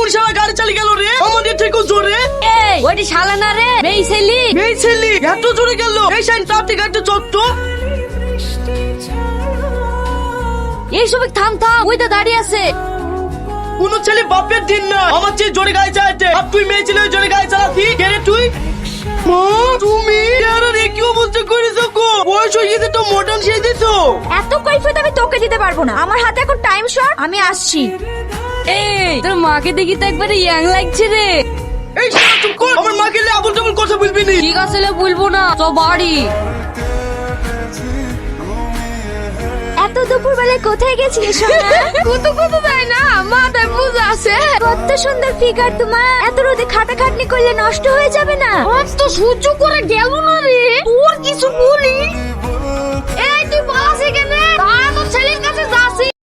কোন শালা গাড়ি চালিয়ে গেল রে আমাদের থেকেও জোরে? এই ওইটি শালা না রে, মেয়ে ছেলি। এই ছেলে এত জোরে গেল, এই সাইন ট্রাফিক একটা চত্ব। এই সব থাম থাম, ওই তো দাঁড়িয়ে আছে। কোন ছেলে বাপের দিন না আমার চেয়ে জোরে গাড়ি চালাতে, আর তুই মেয়ে ছেলে জোরে গাড়ি চালাতি কে রে তুই? মা তুমি আর কি অবস্থা করেছো গো? বয়স হয়ে গেছে তো মডার্ন সেজেছো। এত কৈফিয়ত আমি তোকে দিতে পারবো না, আমার হাতে এখন টাইম শর্ট, আমি আসছি। এই তোর মাকে দেখি তো একবারে ইয়াং লাগছে রে। এই শালা চুপ কর, আমার মাকে নিয়ে আবল তাবল কথা বলবি না। ঠিক আছে বলবো না, তো বাড়ি। এত দুপুর বেলায় কোথায় গেছিলি সোনা? কত দেয় না, মাথায় পূজা আছে। কত সুন্দর ফিগার তোমার, এত রোদে খাটাখাটনি করলে নষ্ট হয়ে যাবে না? আজ তো সহ্য করে গেল না রে, তোর কিছু বলি। এই তুই বলাস এখানে, তা তো ছেলের